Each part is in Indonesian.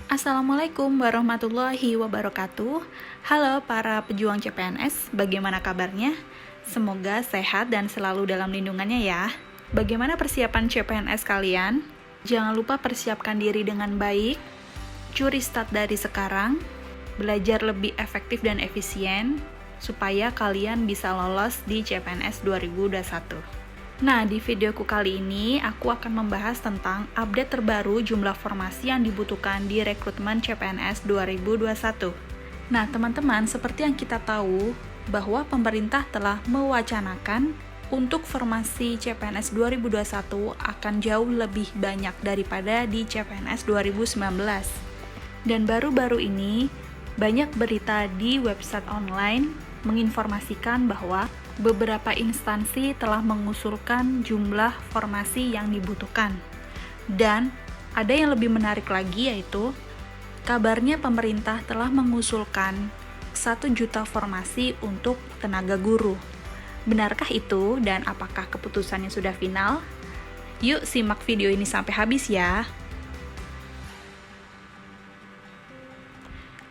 Assalamualaikum warahmatullahi wabarakatuh. Halo para pejuang CPNS, bagaimana kabarnya? Semoga sehat dan selalu dalam lindungannya ya. Bagaimana persiapan CPNS kalian? Jangan lupa persiapkan diri dengan baik, curi start dari sekarang, belajar lebih efektif dan efisien, supaya kalian bisa lolos di CPNS 2021. Nah, di videoku kali ini, aku akan membahas tentang update terbaru jumlah formasi yang dibutuhkan di rekrutmen CPNS 2021. Nah, teman-teman, seperti yang kita tahu, bahwa pemerintah telah mewacanakan untuk formasi CPNS 2021 akan jauh lebih banyak daripada di CPNS 2019. Dan baru-baru ini, banyak berita di website online menginformasikan bahwa beberapa instansi telah mengusulkan jumlah formasi yang dibutuhkan. Dan ada yang lebih menarik lagi, yaitu kabarnya pemerintah telah mengusulkan 1 juta formasi untuk tenaga guru. Benarkah itu dan apakah keputusannya sudah final? Yuk simak video ini sampai habis ya.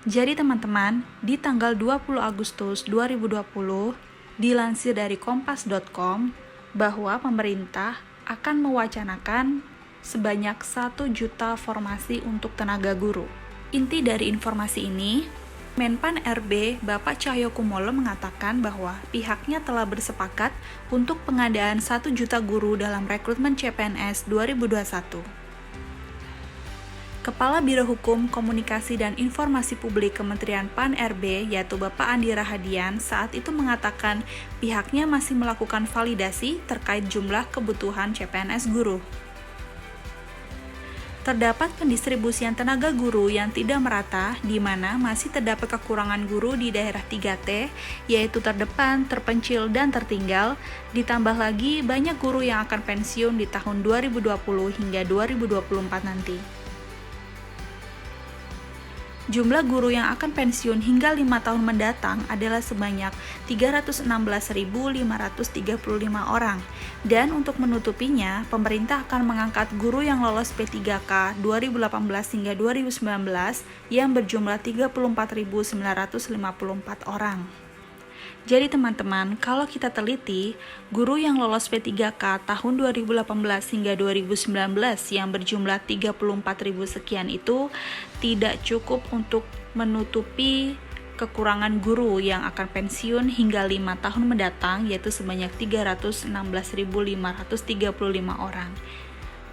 Jadi teman-teman, di tanggal 20 Agustus 2020, dilansir dari kompas.com bahwa pemerintah akan mewacanakan sebanyak 1 juta formasi untuk tenaga guru. Inti dari informasi ini, Menpan RB Bapak Cahyokumolo mengatakan bahwa pihaknya telah bersepakat untuk pengadaan 1 juta guru dalam rekrutmen CPNS 2021. Kepala Biro Hukum, Komunikasi dan Informasi Publik Kementerian Pan-RB, yaitu Bapak Andi Rahadian, saat itu mengatakan pihaknya masih melakukan validasi terkait jumlah kebutuhan CPNS guru. Terdapat pendistribusian tenaga guru yang tidak merata, di mana masih terdapat kekurangan guru di daerah 3T, yaitu terdepan, terpencil, dan tertinggal, ditambah lagi banyak guru yang akan pensiun di tahun 2020 hingga 2024 nanti. Jumlah guru yang akan pensiun hingga 5 tahun mendatang adalah sebanyak 316.535 orang. Dan untuk menutupinya, pemerintah akan mengangkat guru yang lolos P3K 2018 hingga 2019 yang berjumlah 34.954 orang. Jadi teman-teman, kalau kita teliti, guru yang lolos P3K tahun 2018 hingga 2019 yang berjumlah 34.000 sekian itu tidak cukup untuk menutupi kekurangan guru yang akan pensiun hingga 5 tahun mendatang, yaitu sebanyak 316.535 orang.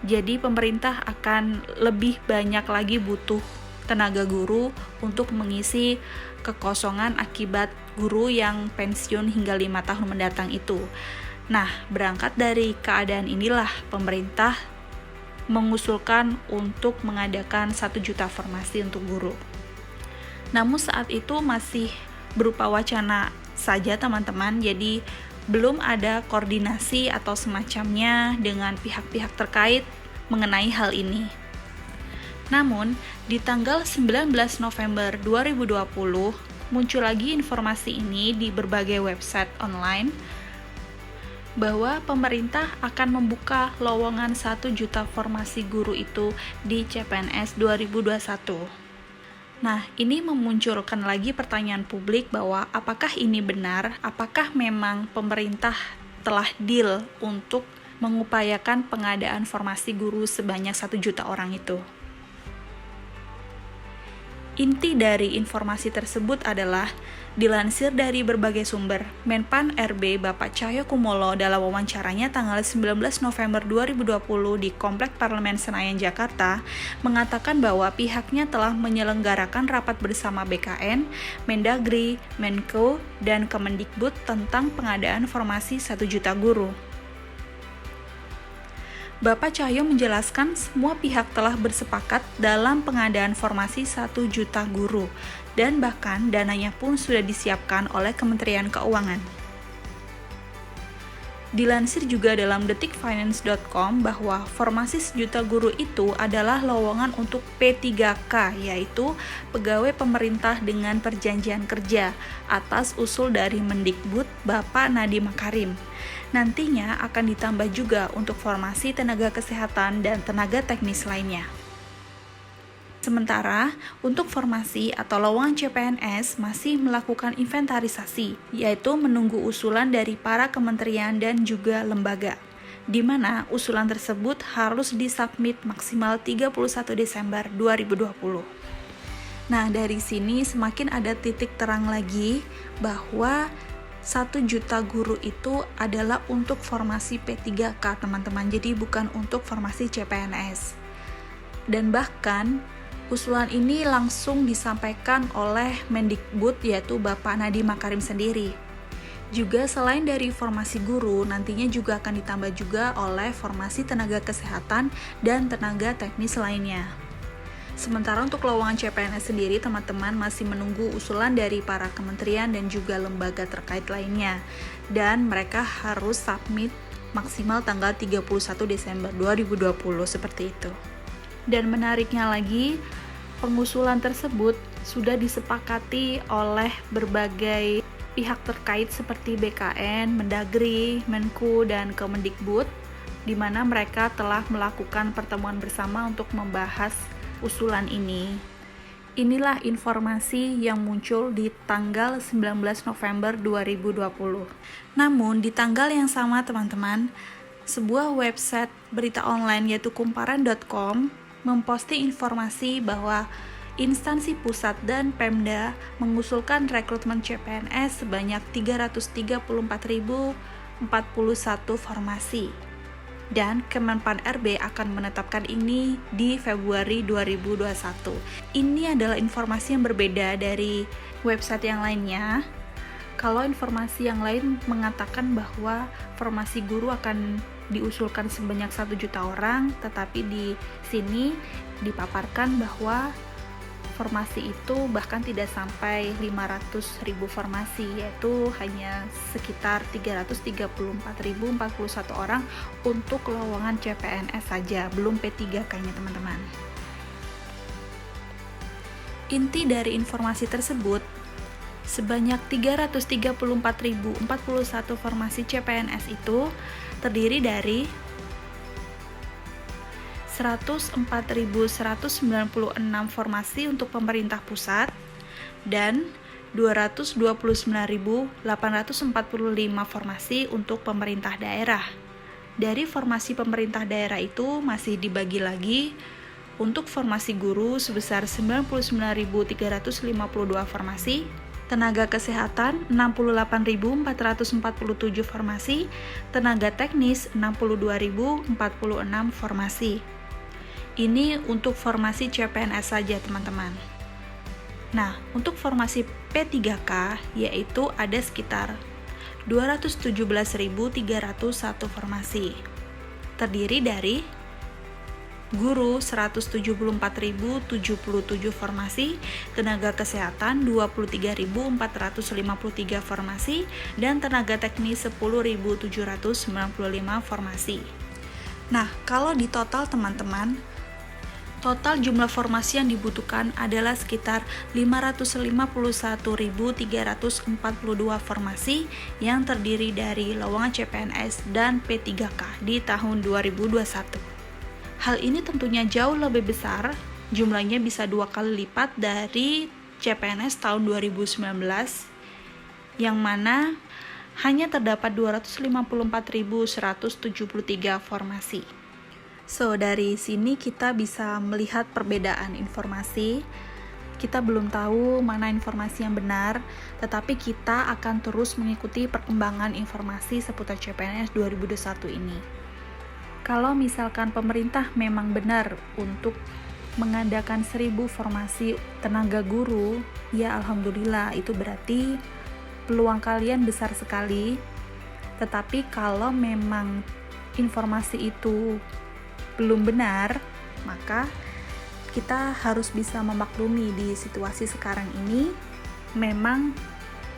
Jadi pemerintah akan lebih banyak lagi butuh tenaga guru untuk mengisi kekosongan akibat guru yang pensiun hingga 5 tahun mendatang itu. Nah, berangkat dari keadaan inilah pemerintah mengusulkan untuk mengadakan 1 juta formasi untuk guru. Namun saat itu masih berupa wacana saja teman-teman, jadi belum ada koordinasi atau semacamnya dengan pihak-pihak terkait mengenai hal ini. Namun, di tanggal 19 November 2020, muncul lagi informasi ini di berbagai website online bahwa pemerintah akan membuka lowongan 1 juta formasi guru itu di CPNS 2021. Nah, ini memunculkan lagi pertanyaan publik bahwa apakah ini benar, apakah memang pemerintah telah deal untuk mengupayakan pengadaan formasi guru sebanyak 1 juta orang itu. Inti dari informasi tersebut adalah dilansir dari berbagai sumber. Menpan RB Bapak Cahyokumolo dalam wawancaranya tanggal 19 November 2020 di Komplek Parlemen Senayan, Jakarta, mengatakan bahwa pihaknya telah menyelenggarakan rapat bersama BKN, Mendagri, Menko, dan Kemendikbud tentang pengadaan formasi 1 juta guru. Bapak Cahyo menjelaskan semua pihak telah bersepakat dalam pengadaan formasi 1 juta guru dan bahkan dananya pun sudah disiapkan oleh Kementerian Keuangan. Dilansir juga dalam detikfinance.com bahwa formasi 1 juta guru itu adalah lowongan untuk P3K, yaitu pegawai pemerintah dengan perjanjian kerja atas usul dari Mendikbud Bapak Nadiem Makarim. Nantinya akan ditambah juga untuk formasi tenaga kesehatan dan tenaga teknis lainnya. Sementara, untuk formasi atau lowongan CPNS masih melakukan inventarisasi, yaitu menunggu usulan dari para kementerian dan juga lembaga, di mana usulan tersebut harus disubmit maksimal 31 Desember 2020. Nah, dari sini semakin ada titik terang lagi bahwa 1 juta guru itu adalah untuk formasi P3K, teman-teman, jadi bukan untuk formasi CPNS. Dan bahkan usulan ini langsung disampaikan oleh Mendikbud, yaitu Bapak Nadiem Makarim sendiri. Juga selain dari formasi guru, nantinya juga akan ditambah juga oleh formasi tenaga kesehatan dan tenaga teknis lainnya. Sementara untuk lowongan CPNS sendiri, teman-teman masih menunggu usulan dari para kementerian dan juga lembaga terkait lainnya. Dan mereka harus submit maksimal tanggal 31 Desember 2020, seperti itu. Dan menariknya lagi, pengusulan tersebut sudah disepakati oleh berbagai pihak terkait seperti BKN, Mendagri, Menku, dan Kemendikbud, di mana mereka telah melakukan pertemuan bersama untuk membahas usulan ini. Inilah informasi yang muncul di tanggal 19 November 2020. Namun, di tanggal yang sama, teman-teman, sebuah website berita online yaitu kumparan.com memposting informasi bahwa instansi pusat dan Pemda mengusulkan rekrutmen CPNS sebanyak 334.041 formasi. Dan Kemenpan RB akan menetapkan ini di Februari 2021. Ini adalah informasi yang berbeda dari website yang lainnya. Kalau informasi yang lain mengatakan bahwa formasi guru akan diusulkan sebanyak 1 juta orang, tetapi di sini dipaparkan bahwa formasi itu bahkan tidak sampai 500.000 formasi, yaitu hanya sekitar 334.041 orang untuk lowongan CPNS saja, belum P3 kayaknya, teman-teman. Inti dari informasi tersebut, sebanyak 334.041 formasi CPNS itu terdiri dari 104.196 formasi untuk pemerintah pusat dan 229.845 formasi untuk pemerintah daerah. Dari formasi pemerintah daerah itu masih dibagi lagi untuk formasi guru sebesar 99.352 formasi, tenaga kesehatan 68.447 formasi, tenaga teknis 62.046 formasi. Ini untuk formasi CPNS saja, teman-teman. Nah, untuk formasi P3K yaitu ada sekitar 217.301 formasi. Terdiri dari guru 174.077 formasi, tenaga kesehatan 23.453 formasi, dan tenaga teknis 10.795 formasi. Nah, kalau di total, teman-teman, total jumlah formasi yang dibutuhkan adalah sekitar 551.342 formasi yang terdiri dari lowongan CPNS dan P3K di tahun 2021. Hal ini tentunya jauh lebih besar, jumlahnya bisa 2 kali lipat dari CPNS tahun 2019, yang mana hanya terdapat 254.173 formasi. So, dari sini kita bisa melihat perbedaan informasi. Kita belum tahu mana informasi yang benar, tetapi kita akan terus mengikuti perkembangan informasi seputar CPNS 2021 ini. Kalau misalkan pemerintah memang benar untuk mengadakan 1.000 formasi tenaga guru, ya alhamdulillah, itu berarti peluang kalian besar sekali. Tetapi kalau memang informasi itu belum benar, maka kita harus bisa memaklumi di situasi sekarang ini. Memang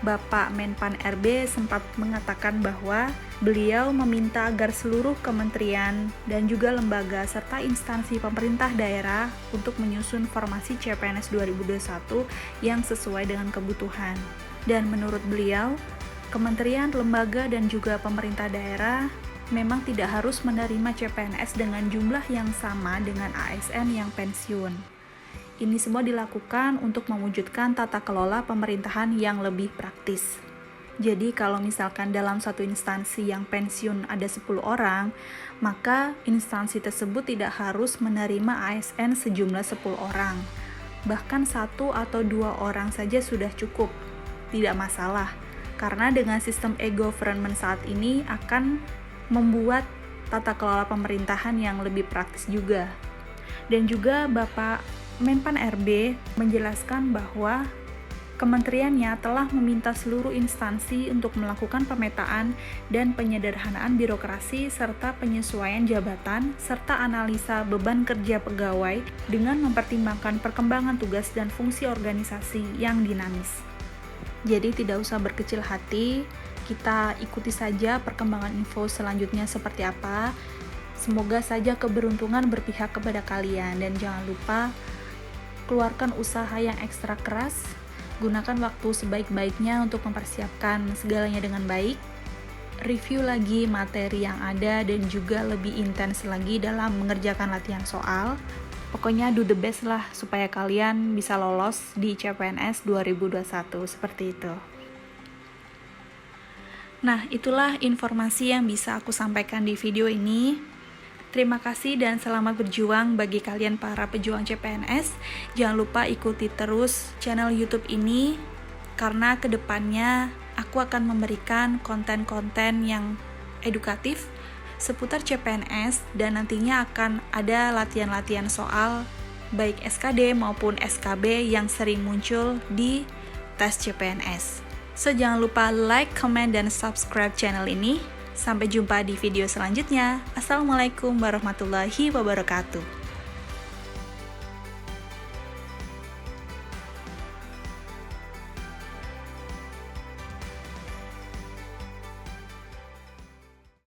Bapak Menpan RB sempat mengatakan bahwa beliau meminta agar seluruh kementerian dan juga lembaga serta instansi pemerintah daerah untuk menyusun formasi CPNS 2021 yang sesuai dengan kebutuhan. Dan menurut beliau, kementerian, lembaga, dan juga pemerintah daerah memang tidak harus menerima CPNS dengan jumlah yang sama dengan ASN yang pensiun. Ini semua dilakukan untuk mewujudkan tata kelola pemerintahan yang lebih praktis. Jadi kalau misalkan dalam satu instansi yang pensiun ada 10 orang, maka instansi tersebut tidak harus menerima ASN sejumlah 10 orang. Bahkan 1 atau 2 orang saja sudah cukup, tidak masalah. Karena dengan sistem e-government saat ini akan membuat tata kelola pemerintahan yang lebih praktis juga. Dan juga Bapak Menpan RB menjelaskan bahwa kementeriannya telah meminta seluruh instansi untuk melakukan pemetaan dan penyederhanaan birokrasi serta penyesuaian jabatan serta analisa beban kerja pegawai dengan mempertimbangkan perkembangan tugas dan fungsi organisasi yang dinamis. Jadi tidak usah berkecil hati, kita ikuti saja perkembangan info selanjutnya seperti apa. Semoga saja keberuntungan berpihak kepada kalian dan jangan lupa keluarkan usaha yang ekstra keras, gunakan waktu sebaik-baiknya untuk mempersiapkan segalanya dengan baik, review lagi materi yang ada dan juga lebih intens lagi dalam mengerjakan latihan soal. Pokoknya do the best lah supaya kalian bisa lolos di CPNS 2021 seperti itu. Nah, itulah informasi yang bisa aku sampaikan di video ini. Terima kasih dan selamat berjuang bagi kalian para pejuang CPNS. Jangan lupa ikuti terus channel YouTube ini karena kedepannya aku akan memberikan konten-konten yang edukatif seputar CPNS dan nantinya akan ada latihan-latihan soal baik SKD maupun SKB yang sering muncul di tes CPNS. So jangan lupa like, comment, dan subscribe channel ini. Sampai jumpa di video selanjutnya. Assalamualaikum warahmatullahi wabarakatuh.